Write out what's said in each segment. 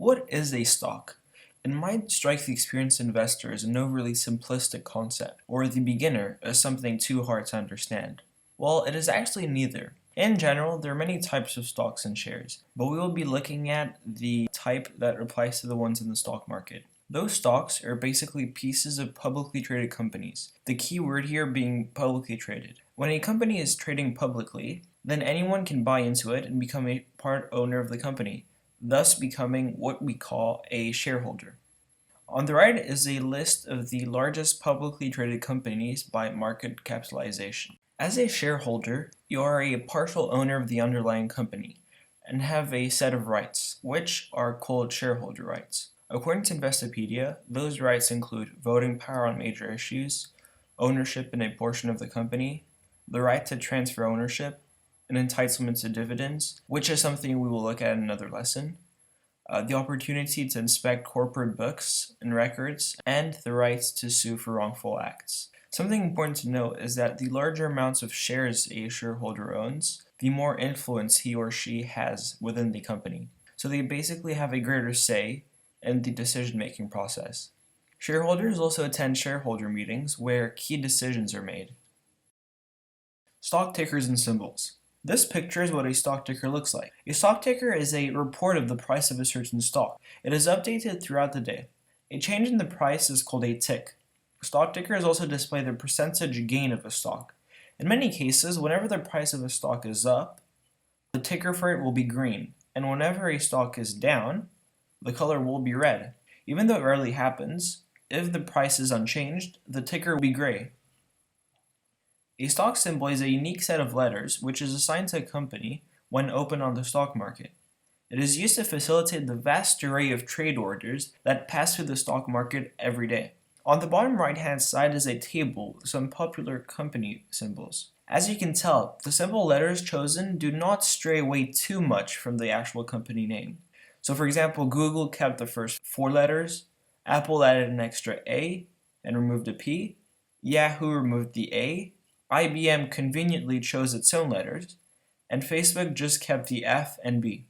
What is a stock? It might strike the experienced investor as an overly simplistic concept, or the beginner as something too hard to understand. Well, it is actually neither. In general, there are many types of stocks and shares, but we will be looking at the type that applies to the ones in the stock market. Those stocks are basically pieces of publicly traded companies, the key word here being publicly traded. When a company is trading publicly, then anyone can buy into it and become a part owner of the company, thus becoming what we call a shareholder. On the right is a list of the largest publicly traded companies by market capitalization. As a shareholder, you are a partial owner of the underlying company and have a set of rights, which are called shareholder rights. According to Investopedia, those rights include voting power on major issues, ownership in a portion of the company, the right to transfer ownership, an entitlement to dividends, which is something we will look at in another lesson, the opportunity to inspect corporate books and records, and the right to sue for wrongful acts. Something important to note is that the larger amounts of shares a shareholder owns, the more influence he or she has within the company. So they basically have a greater say in the decision-making process. Shareholders also attend shareholder meetings where key decisions are made. Stock tickers and symbols. This picture is what a stock ticker looks like. A stock ticker is a report of the price of a certain stock. It is updated throughout the day. A change in the price is called a tick. Stock tickers also display the percentage gain of a stock. In many cases, whenever the price of a stock is up, the ticker for it will be green, and whenever a stock is down, the color will be red. Even though it rarely happens, if the price is unchanged, the ticker will be gray. A stock symbol is a unique set of letters which is assigned to a company when open on the stock market. It is used to facilitate the vast array of trade orders that pass through the stock market every day. On the bottom right-hand side is a table with some popular company symbols. As you can tell, the symbol letters chosen do not stray away too much from the actual company name. So for example, Google kept the first 4 letters, Apple added an extra A and removed a P, Yahoo removed the A, IBM conveniently chose its own letters, and Facebook just kept the F and B.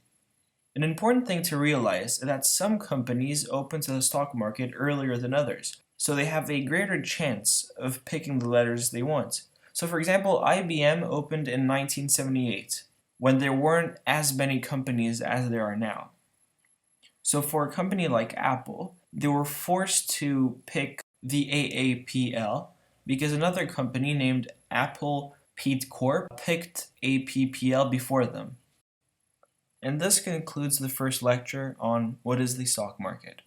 An important thing to realize is that some companies open to the stock market earlier than others, so they have a greater chance of picking the letters they want. So for example, IBM opened in 1978, when there weren't as many companies as there are now. So for a company like Apple, they were forced to pick the AAPL because another company named Apple Pete Corp picked APPL before them. And this concludes the first lecture on what is the stock market.